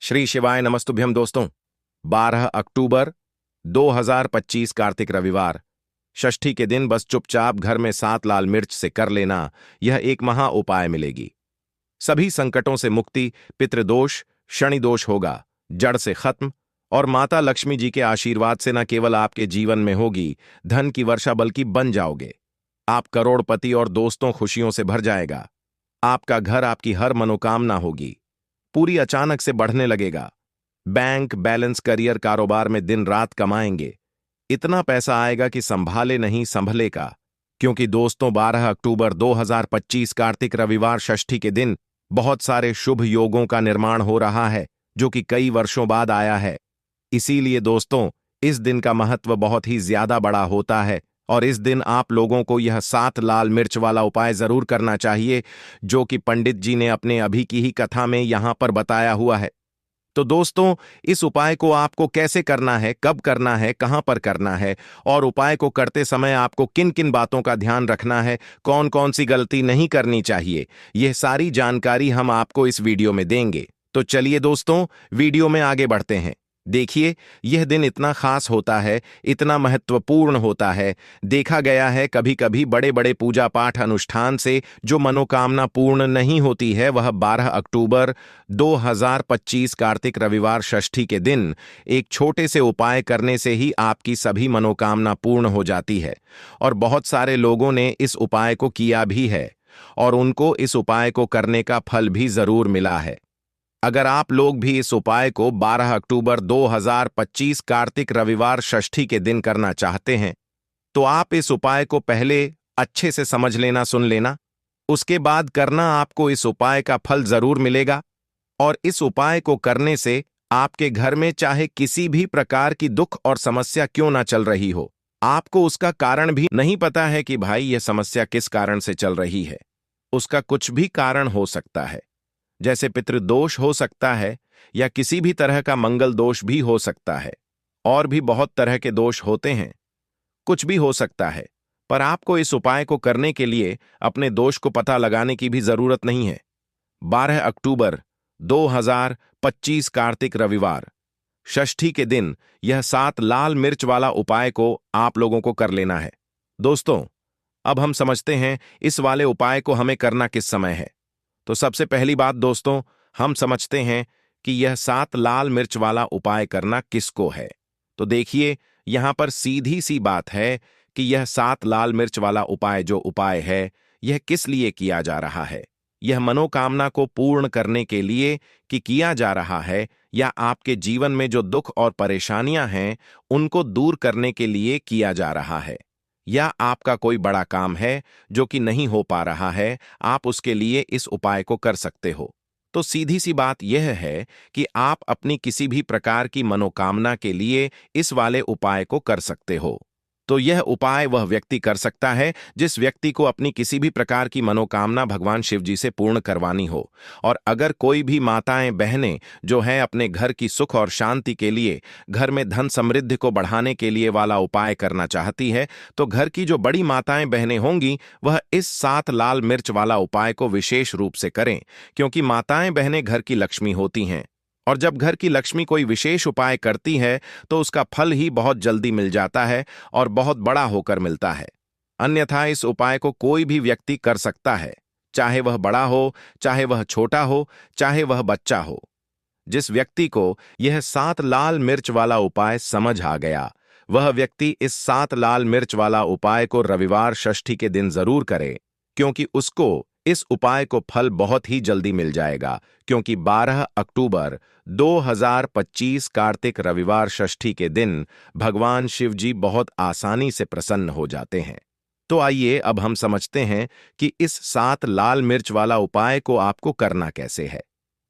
श्री शिवाय नमस्तुभ्यम दोस्तों। 12 अक्टूबर 2025 कार्तिक रविवार, षष्ठी के दिन बस चुपचाप घर में 7 लाल मिर्च से कर लेना, यह एक महा उपाय मिलेगी। सभी संकटों से मुक्ति, पितृदोष, शनि दोष होगा जड़ से खत्म, और माता लक्ष्मी जी के आशीर्वाद से न केवल आपके जीवन में होगी धन की वर्षा बल्कि बन जाओगे। आप करोड़पति और दोस्तों खुशियों से भर जाएगा। आपका घर आपकी हर मनोकामना होगी पूरी अचानक से बढ़ने लगेगा। बैंक बैलेंस, करियर, कारोबार में दिन रात कमाएंगे। इतना पैसा आएगा कि संभाले नहीं संभलेगा। क्योंकि दोस्तों 12 अक्टूबर 2025 कार्तिक रविवार षष्ठी के दिन बहुत सारे शुभ योगों का निर्माण हो रहा है जो कि कई वर्षों बाद आया है। इसीलिए दोस्तों इस दिन का महत्व बहुत ही ज्यादा बड़ा होता है और इस दिन आप लोगों को यह 7 लाल मिर्च वाला उपाय जरूर करना चाहिए जो कि पंडित जी ने अपने अभी की ही कथा में यहां पर बताया हुआ है। तो दोस्तों इस उपाय को आपको कैसे करना है, कब करना है, कहां पर करना है और उपाय को करते समय आपको किन किन बातों का ध्यान रखना है, कौन कौन सी गलती नहीं करनी चाहिए, यह सारी जानकारी हम आपको इस वीडियो में देंगे। तो चलिए दोस्तों वीडियो में आगे बढ़ते हैं। देखिए यह दिन इतना खास होता है, इतना महत्वपूर्ण होता है। देखा गया है कभी कभी बड़े बड़े पूजा पाठ अनुष्ठान से जो मनोकामना पूर्ण नहीं होती है वह 12 अक्टूबर 2025 कार्तिक रविवार षष्ठी के दिन एक छोटे से उपाय करने से ही आपकी सभी मनोकामना पूर्ण हो जाती है। और बहुत सारे लोगों ने इस उपाय को किया भी है और उनको इस उपाय को करने का फल भी जरूर मिला है। अगर आप लोग भी इस उपाय को 12 अक्टूबर 2025 कार्तिक रविवार षष्ठी के दिन करना चाहते हैं तो आप इस उपाय को पहले अच्छे से समझ लेना, सुन लेना, उसके बाद करना। आपको इस उपाय का फल जरूर मिलेगा और इस उपाय को करने से आपके घर में चाहे किसी भी प्रकार की दुख और समस्या क्यों ना चल रही हो, आपको उसका कारण भी नहीं पता है कि भाई यह समस्या किस कारण से चल रही है। उसका कुछ भी कारण हो सकता है, जैसे पितृदोष हो सकता है या किसी भी तरह का मंगल दोष भी हो सकता है, और भी बहुत तरह के दोष होते हैं। कुछ भी हो सकता है, पर आपको इस उपाय को करने के लिए अपने दोष को पता लगाने की भी जरूरत नहीं है। 12 अक्टूबर 2025 कार्तिक रविवार षष्ठी के दिन यह 7 लाल मिर्च वाला उपाय को आप लोगों को कर लेना है। दोस्तों अब हम समझते हैं इस वाले उपाय को हमें करना किस समय है। तो सबसे पहली बात दोस्तों हम समझते हैं कि यह 7 लाल मिर्च वाला उपाय करना किसको है। तो देखिए यहां पर सीधी सी बात है कि यह 7 लाल मिर्च वाला उपाय जो उपाय है यह किस लिए किया जा रहा है। यह मनोकामना को पूर्ण करने के लिए कि किया जा रहा है या आपके जीवन में जो दुख और परेशानियां हैं उनको दूर करने के लिए किया जा रहा है, या आपका कोई बड़ा काम है जो कि नहीं हो पा रहा है, आप उसके लिए इस उपाय को कर सकते हो। तो सीधी सी बात यह है कि आप अपनी किसी भी प्रकार की मनोकामना के लिए इस वाले उपाय को कर सकते हो। तो यह उपाय वह व्यक्ति कर सकता है जिस व्यक्ति को अपनी किसी भी प्रकार की मनोकामना भगवान शिव जी से पूर्ण करवानी हो। और अगर कोई भी माताएं बहनें जो हैं अपने घर की सुख और शांति के लिए, घर में धन समृद्धि को बढ़ाने के लिए वाला उपाय करना चाहती है तो घर की जो बड़ी माताएं बहनें होंगी वह इस 7 लाल मिर्च वाला उपाय को विशेष रूप से करें, क्योंकि माताएं बहनें घर की लक्ष्मी होती हैं और जब घर की लक्ष्मी कोई विशेष उपाय करती है तो उसका फल ही बहुत जल्दी मिल जाता है और बहुत बड़ा होकर मिलता है। अन्यथा इस उपाय को कोई भी व्यक्ति कर सकता है, चाहे वह बड़ा हो, चाहे वह छोटा हो, चाहे वह बच्चा हो। जिस व्यक्ति को यह 7 लाल मिर्च वाला उपाय समझ आ गया वह व्यक्ति इस 7 लाल मिर्च वाला उपाय को रविवार षष्ठी के दिन जरूर करे, क्योंकि उसको इस उपाय को फल बहुत ही जल्दी मिल जाएगा। क्योंकि 12 अक्टूबर 2025 कार्तिक रविवार षष्ठी के दिन भगवान शिव जी बहुत आसानी से प्रसन्न हो जाते हैं। तो आइए अब हम समझते हैं कि इस 7 लाल मिर्च वाला उपाय को आपको करना कैसे है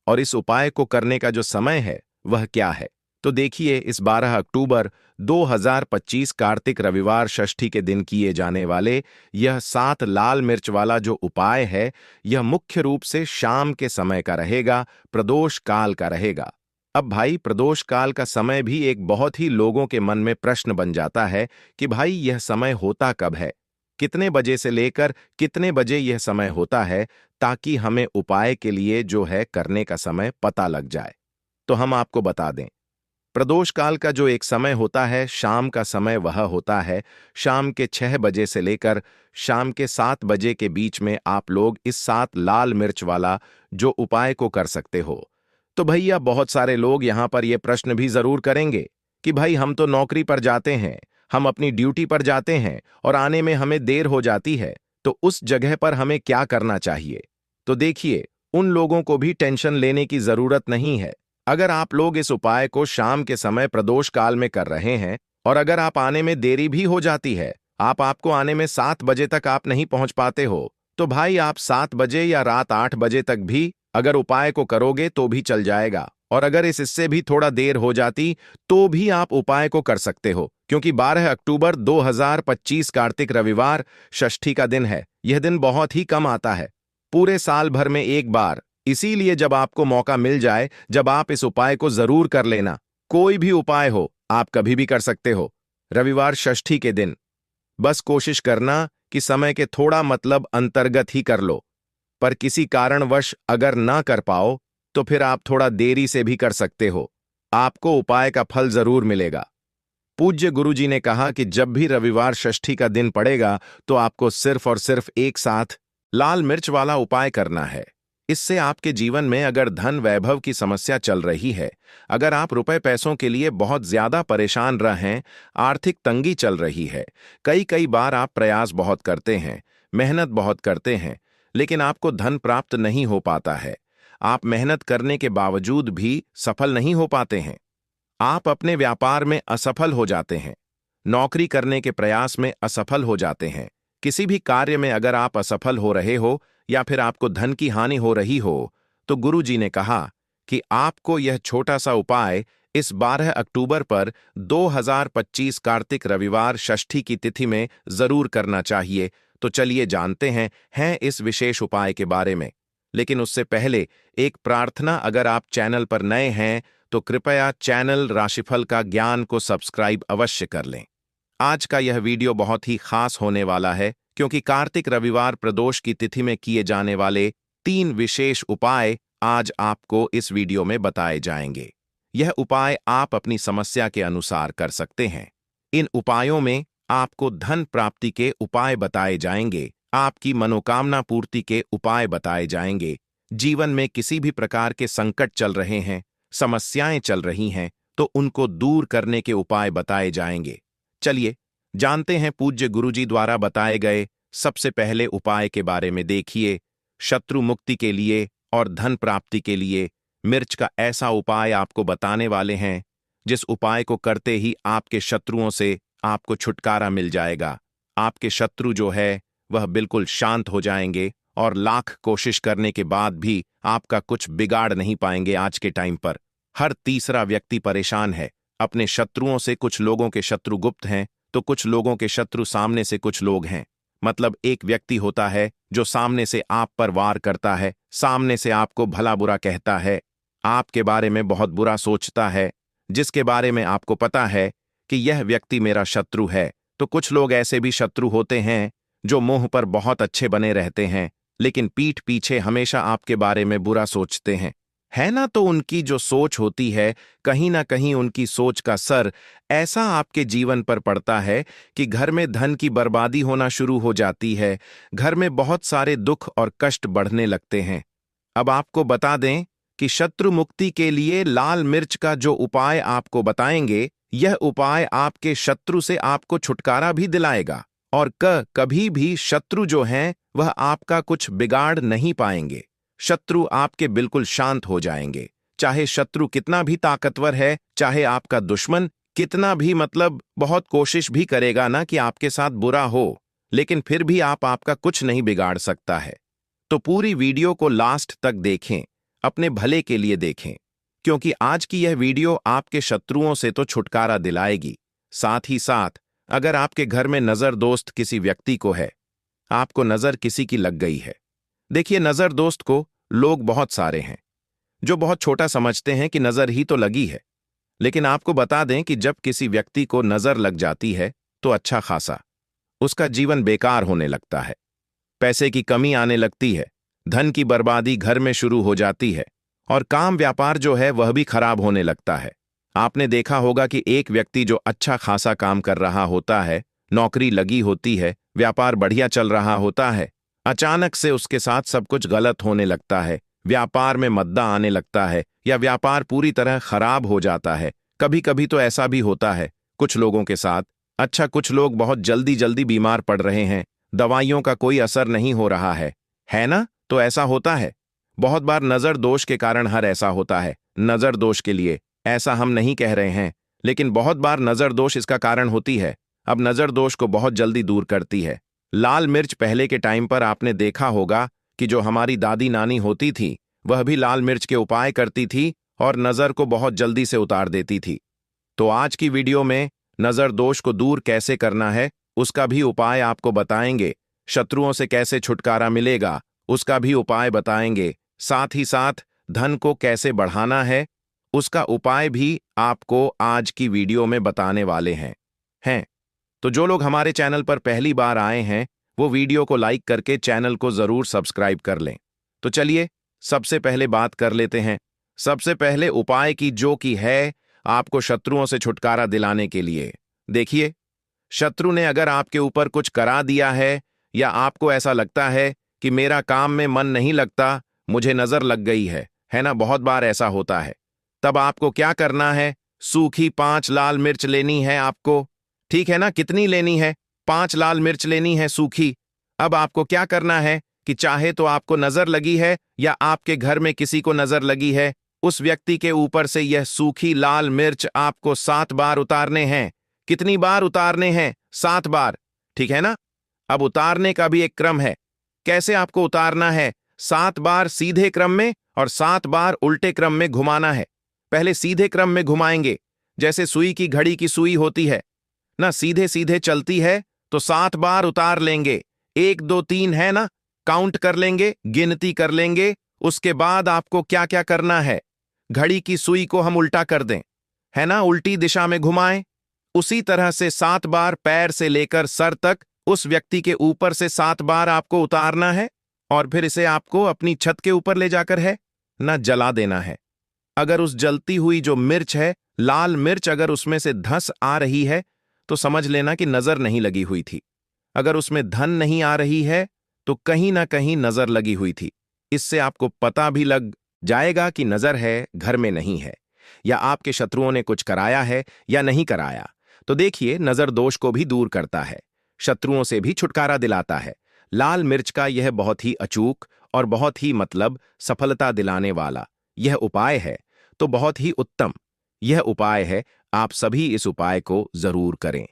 और इस उपाय को करने का जो समय है वह क्या है। तो देखिए इस 12 अक्टूबर 2025 कार्तिक रविवार षष्ठी के दिन किए जाने वाले यह 7 लाल मिर्च वाला जो उपाय है यह मुख्य रूप से शाम के समय का रहेगा, प्रदोष काल का रहेगा। अब भाई प्रदोष काल का समय भी एक बहुत ही लोगों के मन में प्रश्न बन जाता है कि भाई यह समय होता कब है, कितने बजे से लेकर कितने बजे यह समय होता है, ताकि हमें उपाय के लिए जो है करने का समय पता लग जाए। तो हम आपको बता दें। प्रदोष काल का जो एक समय होता है, शाम का समय, वह होता है शाम के 6 बजे से लेकर शाम के 7 बजे के बीच में आप लोग इस 7 लाल मिर्च वाला जो उपाय को कर सकते हो। तो भैया बहुत सारे लोग यहाँ पर यह प्रश्न भी जरूर करेंगे कि भाई हम तो नौकरी पर जाते हैं, हम अपनी ड्यूटी पर जाते हैं और आने में हमें देर हो जाती है, तो उस जगह पर हमें क्या करना चाहिए। तो देखिए, उन लोगों को भी टेंशन लेने की जरूरत नहीं है। अगर आप लोग इस उपाय को शाम के समय प्रदोष काल में कर रहे हैं और अगर आप आने में देरी भी हो जाती है, आपको आने में 7 बजे तक आप नहीं पहुंच पाते हो, तो भाई आप 7 बजे या रात 8 बजे तक भी अगर उपाय को करोगे तो भी चल जाएगा। और अगर इससे भी थोड़ा देर हो जाती तो भी आप उपाय को कर सकते हो, क्योंकि 12 अक्टूबर 2025 कार्तिक रविवार षष्ठी का दिन है। यह दिन बहुत ही कम आता है, पूरे साल भर में एक बार। इसीलिए जब आपको मौका मिल जाए, जब आप इस उपाय को जरूर कर लेना। कोई भी उपाय हो, आप कभी भी कर सकते हो, रविवार षष्ठी के दिन। बस कोशिश करना कि समय के थोड़ा मतलब अंतर्गत ही कर लो, पर किसी कारणवश अगर ना कर पाओ तो फिर आप थोड़ा देरी से भी कर सकते हो, आपको उपाय का फल जरूर मिलेगा। पूज्य गुरुजी ने कहा कि जब भी रविवार षष्ठी का दिन पड़ेगा तो आपको सिर्फ और सिर्फ एक साथ लाल मिर्च वाला उपाय करना है। इससे आपके जीवन में अगर धन वैभव की समस्या चल रही है, अगर आप रुपए पैसों के लिए बहुत ज्यादा परेशान रहे हैं, आर्थिक तंगी चल रही है, कई बार आप प्रयास बहुत करते हैं, मेहनत बहुत करते हैं, लेकिन आपको धन प्राप्त नहीं हो पाता है, आप मेहनत करने के बावजूद भी सफल नहीं हो पाते हैं, आप अपने व्यापार में असफल हो जाते हैं, नौकरी करने के प्रयास में असफल हो जाते हैं, किसी भी कार्य में अगर आप असफल हो रहे हो या फिर आपको धन की हानि हो रही हो, तो गुरुजी ने कहा कि आपको यह छोटा सा उपाय इस 12 अक्टूबर पर 2025 कार्तिक रविवार षष्ठी की तिथि में जरूर करना चाहिए। तो चलिए जानते हैं इस विशेष उपाय के बारे में। लेकिन उससे पहले एक प्रार्थना, अगर आप चैनल पर नए हैं तो कृपया चैनल राशिफल का ज्ञान को सब्सक्राइब अवश्य कर लें। आज का यह वीडियो बहुत ही खास होने वाला है, क्योंकि कार्तिक रविवार प्रदोष की तिथि में किए जाने वाले 3 विशेष उपाय आज आपको इस वीडियो में बताए जाएंगे। यह उपाय आप अपनी समस्या के अनुसार कर सकते हैं। इन उपायों में आपको धन प्राप्ति के उपाय बताए जाएंगे, आपकी मनोकामना पूर्ति के उपाय बताए जाएंगे, जीवन में किसी भी प्रकार के संकट चल रहे हैं, समस्याएं चल रही हैं, तो उनको दूर करने के उपाय बताए जाएंगे। चलिए जानते हैं पूज्य गुरुजी द्वारा बताए गए सबसे पहले उपाय के बारे में। देखिए, शत्रु मुक्ति के लिए और धन प्राप्ति के लिए मिर्च का ऐसा उपाय आपको बताने वाले हैं, जिस उपाय को करते ही आपके शत्रुओं से आपको छुटकारा मिल जाएगा। आपके शत्रु जो है वह बिल्कुल शांत हो जाएंगे और लाख कोशिश करने के बाद भी आपका कुछ बिगाड़ नहीं पाएंगे। आज के टाइम पर हर तीसरा व्यक्ति परेशान है अपने शत्रुओं से। कुछ लोगों के शत्रु गुप्त हैं, तो कुछ लोगों के शत्रु सामने से कुछ लोग हैं। मतलब एक व्यक्ति होता है जो सामने से आप पर वार करता है, सामने से आपको भला बुरा कहता है, आपके बारे में बहुत बुरा सोचता है, जिसके बारे में आपको पता है कि यह व्यक्ति मेरा शत्रु है। तो कुछ लोग ऐसे भी शत्रु होते हैं जो मुंह पर बहुत अच्छे बने रहते हैं, लेकिन पीठ पीछे हमेशा आपके बारे में बुरा सोचते हैं, है ना। तो उनकी जो सोच होती है, कहीं ना कहीं उनकी सोच का असर ऐसा आपके जीवन पर पड़ता है कि घर में धन की बर्बादी होना शुरू हो जाती है, घर में बहुत सारे दुख और कष्ट बढ़ने लगते हैं। अब आपको बता दें कि शत्रु मुक्ति के लिए लाल मिर्च का जो उपाय आपको बताएंगे, यह उपाय आपके शत्रु से आपको छुटकारा भी दिलाएगा और कभी भी शत्रु जो हैं वह आपका कुछ बिगाड़ नहीं पाएंगे। शत्रु आपके बिल्कुल शांत हो जाएंगे। चाहे शत्रु कितना भी ताकतवर है, चाहे आपका दुश्मन कितना भी मतलब बहुत कोशिश भी करेगा ना कि आपके साथ बुरा हो, लेकिन फिर भी आपका कुछ नहीं बिगाड़ सकता है। तो पूरी वीडियो को लास्ट तक देखें, अपने भले के लिए देखें, क्योंकि आज की यह वीडियो आपके शत्रुओं से तो छुटकारा दिलाएगी, साथ ही साथ अगर आपके घर में नजर दोस्त किसी व्यक्ति को है, आपको नजर किसी की लग गई है। देखिए, नजर दोस्त को लोग बहुत सारे हैं जो बहुत छोटा समझते हैं कि नजर ही तो लगी है, लेकिन आपको बता दें कि जब किसी व्यक्ति को नजर लग जाती है तो अच्छा खासा उसका जीवन बेकार होने लगता है, पैसे की कमी आने लगती है, धन की बर्बादी घर में शुरू हो जाती है और काम व्यापार जो है वह भी खराब होने लगता है। आपने देखा होगा कि एक व्यक्ति जो अच्छा खासा काम कर रहा होता है, नौकरी लगी होती है, व्यापार बढ़िया चल रहा होता है, अचानक से उसके साथ सब कुछ गलत होने लगता है, व्यापार में मद्दा आने लगता है या व्यापार पूरी तरह खराब हो जाता है। कभी कभी तो ऐसा भी होता है कुछ लोगों के साथ। अच्छा, कुछ लोग बहुत जल्दी जल्दी बीमार पड़ रहे हैं, दवाइयों का कोई असर नहीं हो रहा है ना? तो ऐसा होता है। बहुत बार नजर दोष के कारण हर ऐसा होता है। नजर दोष के लिए ऐसा हम नहीं कह रहे हैं, लेकिन बहुत बार नजर दोष इसका कारण होती है। अब नजर दोष को बहुत जल्दी दूर करती है लाल मिर्च। पहले के टाइम पर आपने देखा होगा कि जो हमारी दादी नानी होती थी वह भी लाल मिर्च के उपाय करती थी और नजर को बहुत जल्दी से उतार देती थी। तो आज की वीडियो में नजर दोष को दूर कैसे करना है उसका भी उपाय आपको बताएंगे। शत्रुओं से कैसे छुटकारा मिलेगा उसका भी उपाय बताएंगे। साथ ही साथ धन को कैसे बढ़ाना है उसका उपाय भी आपको आज की वीडियो में बताने वाले हैं। तो जो लोग हमारे चैनल पर पहली बार आए हैं वो वीडियो को लाइक करके चैनल को जरूर सब्सक्राइब कर लें। तो चलिए सबसे पहले बात कर लेते हैं। सबसे पहले उपाय की, जो कि है आपको शत्रुओं से छुटकारा दिलाने के लिए। देखिए, शत्रु ने अगर आपके ऊपर कुछ करा दिया है या आपको ऐसा लगता है कि मेरा काम में मन नहीं लगता, मुझे नजर लग गई है ना? बहुत बार ऐसा होता है। तब आपको क्या करना है? सूखी 5 लाल मिर्च लेनी है आपको। ठीक है ना? कितनी लेनी है? 5 लाल मिर्च लेनी है सूखी। अब आपको क्या करना है कि चाहे तो आपको नजर लगी है या आपके घर में किसी को नजर लगी है, उस व्यक्ति के ऊपर से यह सूखी लाल मिर्च आपको 7 बार उतारने हैं। कितनी बार उतारने हैं? 7 बार। ठीक है ना? अब उतारने का भी एक क्रम है। कैसे आपको उतारना है? 7 बार सीधे क्रम में और 7 बार उल्टे क्रम में घुमाना है। पहले सीधे क्रम में घुमाएंगे, जैसे सुई की घड़ी की सुई होती है ना, सीधे सीधे चलती है, तो 7 बार उतार लेंगे। 1 2 3 है ना, काउंट कर लेंगे, गिनती कर लेंगे। उसके बाद आपको क्या क्या करना है? घड़ी की सुई को हम उल्टा कर दें, है ना, उल्टी दिशा में घुमाएं। उसी तरह से 7 बार पैर से लेकर सर तक उस व्यक्ति के ऊपर से 7 बार आपको उतारना है और फिर इसे आपको अपनी छत के ऊपर ले जाकर है ना जला देना है। अगर उस जलती हुई जो मिर्च है, लाल मिर्च, अगर उसमें से धस आ रही है तो समझ लेना कि नजर नहीं लगी हुई थी। अगर उसमें धन नहीं आ रही है तो कहीं ना कहीं नजर लगी हुई थी। इससे आपको पता भी लग जाएगा कि नजर है, घर में नहीं है, या आपके शत्रुओं ने कुछ कराया है या नहीं कराया। तो देखिए, नजर दोष को भी दूर करता है, शत्रुओं से भी छुटकारा दिलाता है। लाल मिर्च का यह बहुत ही अचूक और बहुत ही सफलता दिलाने वाला यह उपाय है। तो बहुत ही उत्तम यह उपाय है। आप सभी इस उपाय को जरूर करें।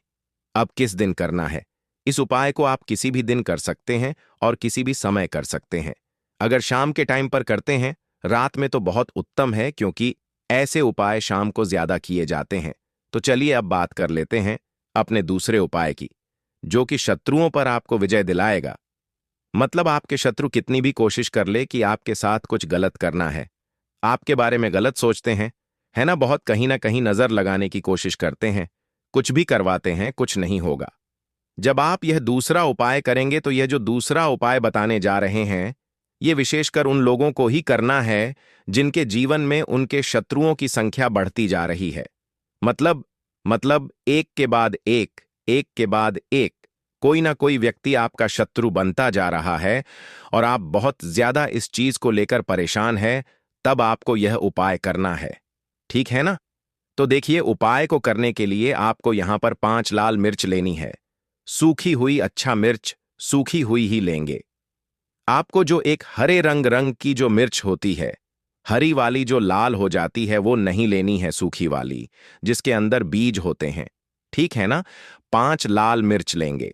अब किस दिन करना है? इस उपाय को आप किसी भी दिन कर सकते हैं और किसी भी समय कर सकते हैं। अगर शाम के टाइम पर करते हैं, रात में, तो बहुत उत्तम है, क्योंकि ऐसे उपाय शाम को ज्यादा किए जाते हैं। तो चलिए अब बात कर लेते हैं अपने दूसरे उपाय की, जो कि शत्रुओं पर आपको विजय दिलाएगा। मतलब आपके शत्रु कितनी भी कोशिश कर ले कि आपके साथ कुछ गलत करना है, आपके बारे में गलत सोचते हैं, है ना, बहुत कहीं ना कहीं नजर लगाने की कोशिश करते हैं, कुछ भी करवाते हैं, कुछ नहीं होगा। जब आप यह दूसरा उपाय करेंगे तो यह जो दूसरा उपाय बताने जा रहे हैं, ये विशेषकर उन लोगों को ही करना है जिनके जीवन में उनके शत्रुओं की संख्या बढ़ती जा रही है। मतलब एक के बाद एक, एक के बाद एक, कोई ना कोई व्यक्ति आपका शत्रु बनता जा रहा है और आप बहुत ज्यादा इस चीज को लेकर परेशान हैं। तब आपको यह उपाय करना है। ठीक है ना? तो देखिए, उपाय को करने के लिए आपको यहां पर 5 लाल मिर्च लेनी है। सूखी हुई, अच्छा मिर्च सूखी हुई ही लेंगे। आपको जो एक हरे रंग की जो मिर्च होती है, हरी वाली जो लाल हो जाती है, वो नहीं लेनी है, सूखी वाली जिसके अंदर बीज होते हैं। ठीक है ना? 5 लाल मिर्च लेंगे।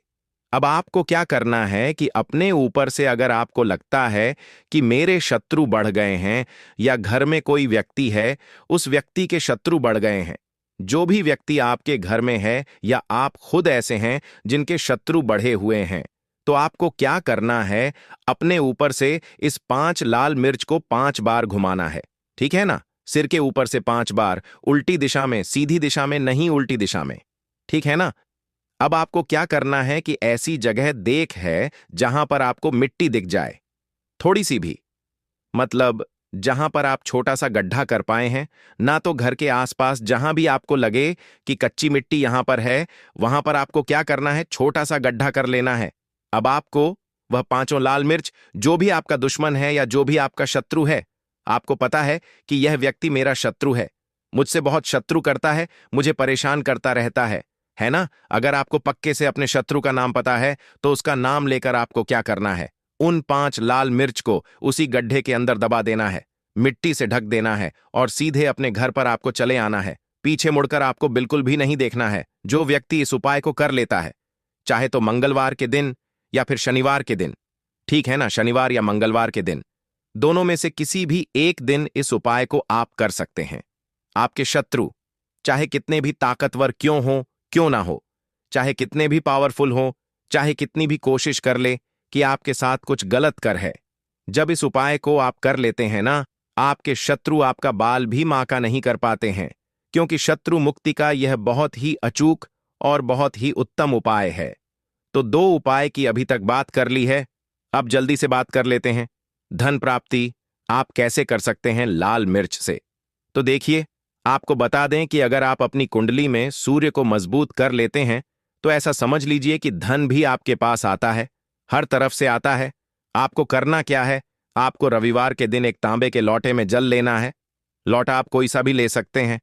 अब आपको क्या करना है कि अपने ऊपर से, अगर आपको लगता है कि मेरे शत्रु बढ़ गए हैं या घर में कोई व्यक्ति है, उस व्यक्ति के शत्रु बढ़ गए हैं, जो भी व्यक्ति आपके घर में है या आप खुद ऐसे हैं जिनके शत्रु बढ़े हुए हैं, तो आपको क्या करना है? अपने ऊपर से इस 5 लाल मिर्च को 5 बार घुमाना है। ठीक है ना? सिर के ऊपर से 5 बार, उल्टी दिशा में, सीधी दिशा में नहीं, उल्टी दिशा में। ठीक है ना? अब आपको क्या करना है कि ऐसी जगह देख है जहां पर आपको मिट्टी दिख जाए, थोड़ी सी भी, मतलब जहां पर आप छोटा सा गड्ढा कर पाए हैं, ना तो घर के आसपास जहां भी आपको लगे कि कच्ची मिट्टी यहां पर है, वहां पर आपको क्या करना है, छोटा सा गड्ढा कर लेना है। अब आपको वह पांचों लाल मिर्च, जो भी आपका दुश्मन है या जो भी आपका शत्रु है, आपको पता है कि यह व्यक्ति मेरा शत्रु है, मुझसे बहुत शत्रु करता है, मुझे परेशान करता रहता है ना? अगर आपको पक्के से अपने शत्रु का नाम पता है, तो उसका नाम लेकर आपको क्या करना है, उन 5 लाल मिर्च को उसी गड्ढे के अंदर दबा देना है, मिट्टी से ढक देना है और सीधे अपने घर पर आपको चले आना है। पीछे मुड़कर आपको बिल्कुल भी नहीं देखना है। जो व्यक्ति इस उपाय को कर लेता है, चाहे तो मंगलवार के दिन या फिर शनिवार के दिन, ठीक है ना, शनिवार या मंगलवार के दिन, दोनों में से किसी भी एक दिन इस उपाय को आप कर सकते हैं। आपके शत्रु चाहे कितने भी ताकतवर क्यों ना हो, चाहे कितने भी पावरफुल हो, चाहे कितनी भी कोशिश कर ले कि आपके साथ कुछ गलत कर है, जब इस उपाय को आप कर लेते हैं ना, आपके शत्रु आपका बाल भी माका नहीं कर पाते हैं, क्योंकि शत्रु मुक्ति का यह बहुत ही अचूक और बहुत ही उत्तम उपाय है। तो 2 उपाय की अभी तक बात कर ली है, अब जल्दी से बात कर लेते हैं। धन प्राप्ति आप कैसे कर सकते हैं लाल मिर्च से? तो देखिए, आपको बता दें कि अगर आप अपनी कुंडली में सूर्य को मजबूत कर लेते हैं, तो ऐसा समझ लीजिए कि धन भी आपके पास आता है, हर तरफ से आता है। आपको करना क्या है, आपको रविवार के दिन एक तांबे के लोटे में जल लेना है। लोटा आप कोई सा भी ले सकते हैं,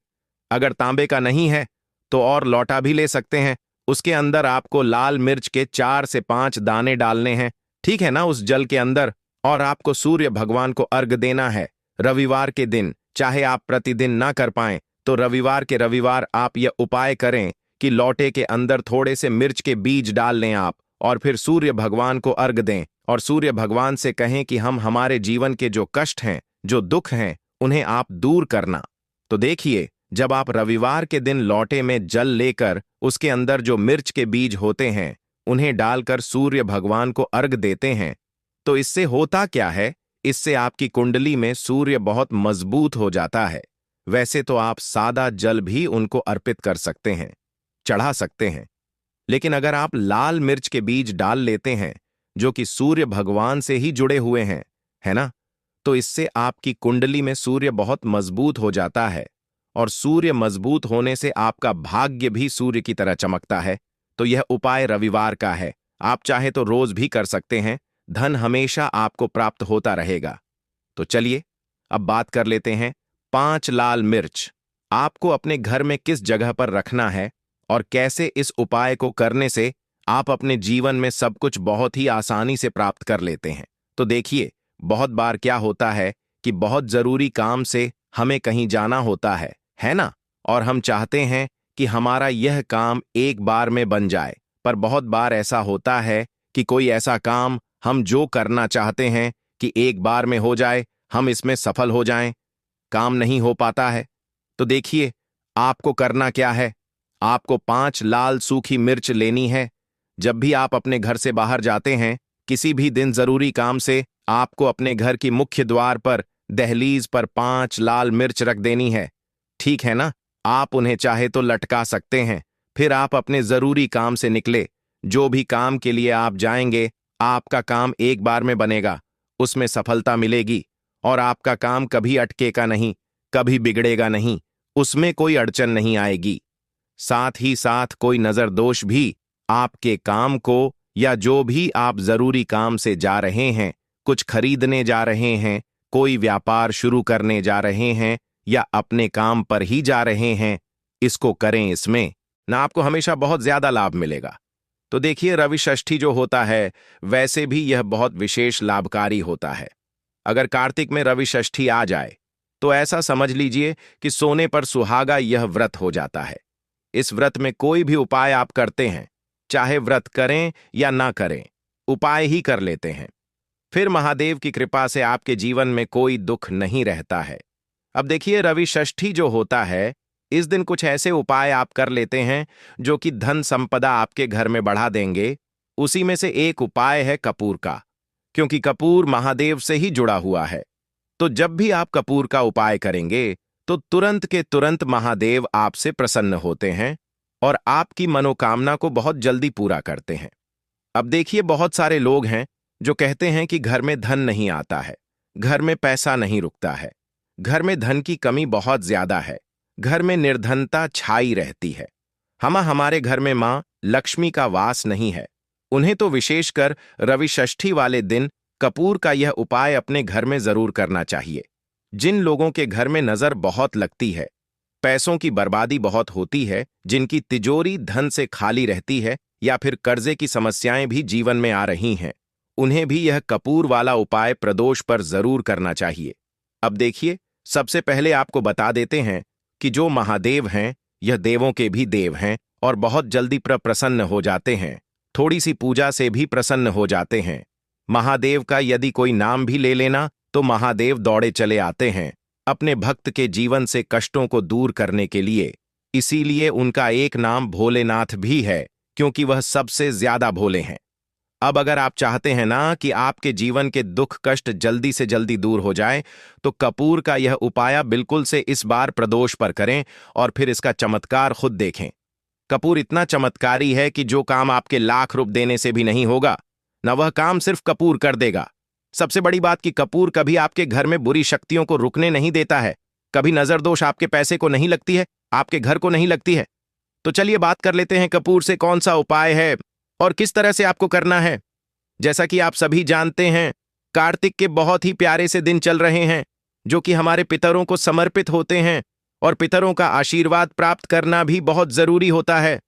अगर तांबे का नहीं है तो और लोटा भी ले सकते हैं। उसके अंदर आपको लाल मिर्च के 4 से 5 दाने डालने हैं, ठीक है ना, उस जल के अंदर, और आपको सूर्य भगवान को अर्घ देना है रविवार के दिन। चाहे आप प्रतिदिन ना कर पाएं, तो रविवार के रविवार आप यह उपाय करें कि लोटे के अंदर थोड़े से मिर्च के बीज डाल लें आप, और फिर सूर्य भगवान को अर्घ दें और सूर्य भगवान से कहें कि हम हमारे जीवन के जो कष्ट हैं, जो दुख हैं, उन्हें आप दूर करना। तो देखिए, जब आप रविवार के दिन लोटे में जल लेकर उसके अंदर जो मिर्च के बीज होते हैं, उन्हें डालकर सूर्य भगवान को अर्घ देते हैं, तो इससे होता क्या है, इससे आपकी कुंडली में सूर्य बहुत मजबूत हो जाता है। वैसे तो आप सादा जल भी उनको अर्पित कर सकते हैं, चढ़ा सकते हैं, लेकिन अगर आप लाल मिर्च के बीज डाल लेते हैं, जो कि सूर्य भगवान से ही जुड़े हुए हैं, है ना, तो इससे आपकी कुंडली में सूर्य बहुत मजबूत हो जाता है, और सूर्य मजबूत होने से आपका भाग्य भी सूर्य की तरह चमकता है। तो यह उपाय रविवार का है, आप चाहे तो रोज भी कर सकते हैं, धन हमेशा आपको प्राप्त होता रहेगा। तो चलिए, अब बात कर लेते हैं 5 लाल मिर्च आपको अपने घर में किस जगह पर रखना है और कैसे इस उपाय को करने से आप अपने जीवन में सब कुछ बहुत ही आसानी से प्राप्त कर लेते हैं। तो देखिए, बहुत बार क्या होता है कि बहुत जरूरी काम से हमें कहीं जाना होता है ना, और हम चाहते हैं कि हमारा यह काम एक बार में बन जाए, पर बहुत बार ऐसा होता है कि कोई ऐसा काम हम जो करना चाहते हैं कि एक बार में हो जाए, हम इसमें सफल हो जाएं, काम नहीं हो पाता है। तो देखिए, आपको करना क्या है, आपको 5 लाल सूखी मिर्च लेनी है। जब भी आप अपने घर से बाहर जाते हैं, किसी भी दिन जरूरी काम से, आपको अपने घर की मुख्य द्वार पर दहलीज पर 5 लाल मिर्च रख देनी है, ठीक है ना। आप उन्हें चाहे तो लटका सकते हैं, फिर आप अपने जरूरी काम से निकले। जो भी काम के लिए आप जाएंगे, आपका काम एक बार में बनेगा, उसमें सफलता मिलेगी, और आपका काम कभी अटकेगा नहीं, कभी बिगड़ेगा नहीं, उसमें कोई अड़चन नहीं आएगी। साथ ही साथ कोई नजर दोष भी आपके काम को, या जो भी आप जरूरी काम से जा रहे हैं, कुछ खरीदने जा रहे हैं, कोई व्यापार शुरू करने जा रहे हैं, या अपने काम पर ही जा रहे हैं, इसको करें, इसमें ना आपको हमेशा बहुत ज्यादा लाभ मिलेगा। तो देखिए, रवि षष्ठी जो होता है, वैसे भी यह बहुत विशेष लाभकारी होता है। अगर कार्तिक में रवि षष्ठी आ जाए, तो ऐसा समझ लीजिए कि सोने पर सुहागा यह व्रत हो जाता है। इस व्रत में कोई भी उपाय आप करते हैं, चाहे व्रत करें या ना करें, उपाय ही कर लेते हैं, फिर महादेव की कृपा से आपके जीवन में कोई दुख नहीं रहता है। अब देखिए, रवि षष्ठी जो होता है, इस दिन कुछ ऐसे उपाय आप कर लेते हैं जो कि धन संपदा आपके घर में बढ़ा देंगे। उसी में से एक उपाय है कपूर का, क्योंकि कपूर महादेव से ही जुड़ा हुआ है। तो जब भी आप कपूर का उपाय करेंगे, तो तुरंत के तुरंत महादेव आपसे प्रसन्न होते हैं और आपकी मनोकामना को बहुत जल्दी पूरा करते हैं। अब देखिए, बहुत सारे लोग हैं जो कहते हैं कि घर में धन नहीं आता है, घर में पैसा नहीं रुकता है, घर में धन की कमी बहुत ज्यादा है, घर में निर्धनता छाई रहती है। हमारे घर में मां लक्ष्मी का वास नहीं है। उन्हें तो विशेषकर रवि षष्ठी वाले दिन कपूर का यह उपाय अपने घर में जरूर करना चाहिए। जिन लोगों के घर में नजर बहुत लगती है, पैसों की बर्बादी बहुत होती है, जिनकी तिजोरी धन से खाली रहती है या फिर कर्जे की समस्याएं भी जीवन में आ रही हैं, उन्हें भी यह कपूर वाला उपाय प्रदोष पर जरूर करना चाहिए। अब देखिए, सबसे पहले आपको बता देते हैं कि जो महादेव हैं, यह देवों के भी देव हैं और बहुत जल्दी प्रसन्न हो जाते हैं। थोड़ी सी पूजा से भी प्रसन्न हो जाते हैं। महादेव का यदि कोई नाम भी ले लेना तो महादेव दौड़े चले आते हैं अपने भक्त के जीवन से कष्टों को दूर करने के लिए। इसीलिए उनका एक नाम भोलेनाथ भी है, क्योंकि वह सबसे ज्यादा भोले हैं। अब अगर आप चाहते हैं ना कि आपके जीवन के दुख कष्ट जल्दी से जल्दी दूर हो जाए, तो कपूर का यह उपाय बिल्कुल से इस बार प्रदोष पर करें और फिर इसका चमत्कार खुद देखें। कपूर इतना चमत्कारी है कि जो काम आपके लाख रुपए देने से भी नहीं होगा, न वह काम सिर्फ कपूर कर देगा। सबसे बड़ी बात कि कपूर कभी आपके घर में बुरी शक्तियों को रुकने नहीं देता है। कभी नजर दोष आपके पैसे को नहीं लगती है, आपके घर को नहीं लगती है। तो चलिए बात कर लेते हैं कपूर से कौन सा उपाय है और किस तरह से आपको करना है। जैसा कि आप सभी जानते हैं, कार्तिक के बहुत ही प्यारे से दिन चल रहे हैं, जो कि हमारे पितरों को समर्पित होते हैं, और पितरों का आशीर्वाद प्राप्त करना भी बहुत जरूरी होता है।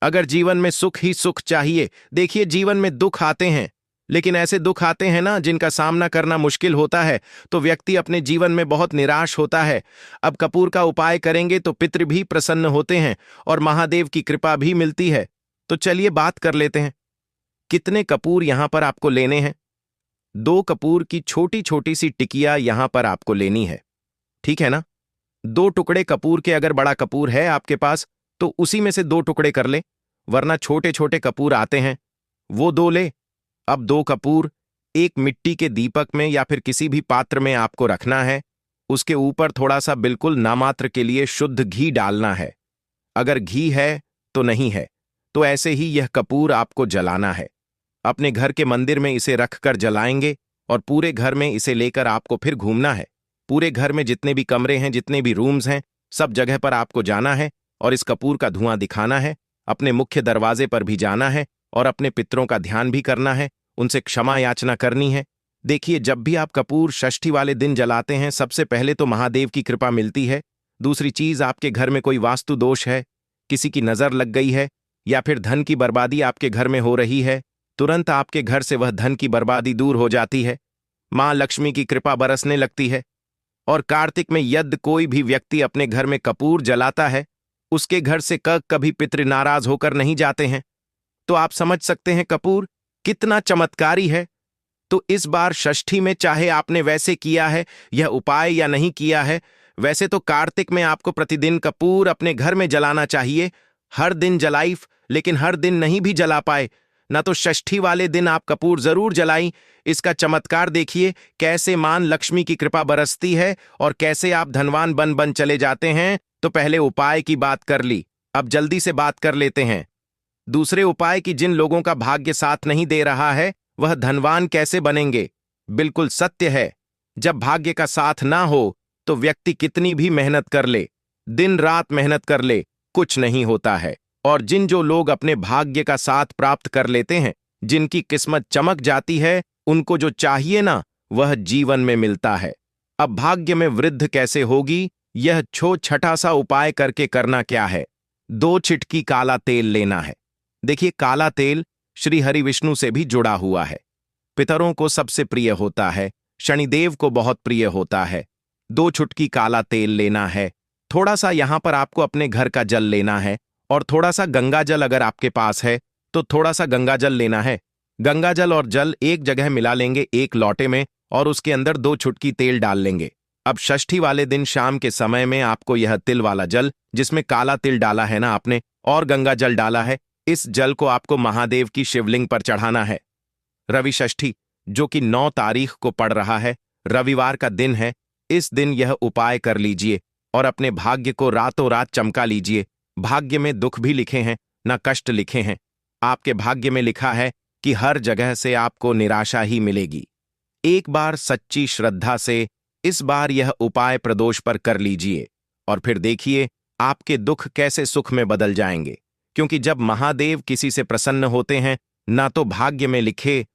अगर जीवन में सुख ही सुख चाहिए, देखिए जीवन में दुख आते हैं, लेकिन ऐसे दुख आते हैं ना जिनका सामना करना मुश्किल होता है, तो व्यक्ति अपने जीवन में बहुत निराश होता है। अब कपूर का उपाय करेंगे तो पितृ भी प्रसन्न होते हैं और महादेव की कृपा भी मिलती है। तो चलिए बात कर लेते हैं। कितने कपूर यहां पर आपको लेने हैं? 2 कपूर की छोटी छोटी सी टिकिया यहां पर आपको लेनी है, ठीक है ना? 2 टुकड़े कपूर के, अगर बड़ा कपूर है आपके पास तो उसी में से 2 टुकड़े कर ले, वरना छोटे छोटे कपूर आते हैं, वो 2 ले। अब 2 कपूर एक मिट्टी के दीपक में या फिर किसी भी पात्र में आपको रखना है। उसके ऊपर थोड़ा सा बिल्कुल नामात्र के लिए शुद्ध घी डालना है। अगर घी है तो नहीं है तो ऐसे ही यह कपूर आपको जलाना है। अपने घर के मंदिर में इसे रखकर जलाएंगे और पूरे घर में इसे लेकर आपको फिर घूमना है। पूरे घर में जितने भी कमरे हैं, जितने भी रूम्स हैं, सब जगह पर आपको जाना है और इस कपूर का धुआं दिखाना है। अपने मुख्य दरवाजे पर भी जाना है और अपने पितरों का ध्यान भी करना है, उनसे क्षमा याचना करनी है। देखिए, जब भी आप कपूर षष्ठी वाले दिन जलाते हैं, सबसे पहले तो महादेव की कृपा मिलती है। दूसरी चीज, आपके घर में कोई वास्तु दोष है, किसी की नजर लग गई है या फिर धन की बर्बादी आपके घर में हो रही है, तुरंत आपके घर से वह धन की बर्बादी दूर हो जाती है। मां लक्ष्मी की कृपा बरसने लगती है। और कार्तिक में यदि कोई भी व्यक्ति अपने घर में कपूर जलाता है, उसके घर से कभी पितृ नाराज होकर नहीं जाते हैं। तो आप समझ सकते हैं कपूर कितना चमत्कारी है। तो इस बार षष्ठी में चाहे आपने वैसे किया है यह उपाय या नहीं किया है, वैसे तो कार्तिक में आपको प्रतिदिन कपूर अपने घर में जलाना चाहिए। हर दिन जलाइफ, लेकिन हर दिन नहीं भी जला पाए ना, तो षष्ठी वाले दिन आप कपूर जरूर जलाई। इसका चमत्कार देखिए, कैसे मान लक्ष्मी की कृपा बरसती है और कैसे आप धनवान बन बन चले जाते हैं। तो पहले उपाय की बात कर ली, अब जल्दी से बात कर लेते हैं दूसरे उपाय की। जिन लोगों का भाग्य साथ नहीं दे रहा है, वह धनवान कैसे बनेंगे? बिल्कुल सत्य है, जब भाग्य का साथ ना हो तो व्यक्ति कितनी भी मेहनत कर ले, दिन रात मेहनत कर ले, कुछ नहीं होता है। और जो लोग अपने भाग्य का साथ प्राप्त कर लेते हैं, जिनकी किस्मत चमक जाती है, उनको जो चाहिए ना वह जीवन में मिलता है। अब भाग्य में वृद्धि कैसे होगी? यह छोटा सा उपाय करके करना क्या है, 2 चिटकी काला तेल लेना है। देखिए, काला तेल श्री हरि विष्णु से भी जुड़ा हुआ है, पितरों को सबसे प्रिय होता है, शनिदेव को बहुत प्रिय होता है। 2 चुटकी काला तेल लेना है। थोड़ा सा यहां पर आपको अपने घर का जल लेना है और थोड़ा सा गंगा जल, अगर आपके पास है तो थोड़ा सा गंगा जल लेना है। गंगा जल और जल एक जगह मिला लेंगे एक लोटे में और उसके अंदर 2 चुटकी तेल डाल लेंगे। अब षष्ठी वाले दिन शाम के समय में आपको यह तिल वाला जल, जिसमें काला तिल डाला है ना आपने और गंगा जल डाला है, इस जल को आपको महादेव की शिवलिंग पर चढ़ाना है। रवि षष्ठी, जो कि 9 तारीख को पड़ रहा है, रविवार का दिन है, इस दिन यह उपाय कर लीजिए और अपने भाग्य को रातों रात चमका लीजिए। भाग्य में दुख भी लिखे हैं ना कष्ट लिखे हैं। आपके भाग्य में लिखा है कि हर जगह से आपको निराशा ही मिलेगी। एक बार सच्ची श्रद्धा से इस बार यह उपाय प्रदोष पर कर लीजिए और फिर देखिए आपके दुख कैसे सुख में बदल जाएंगे। क्योंकि जब महादेव किसी से प्रसन्न होते हैं, ना तो भाग्य में लिखे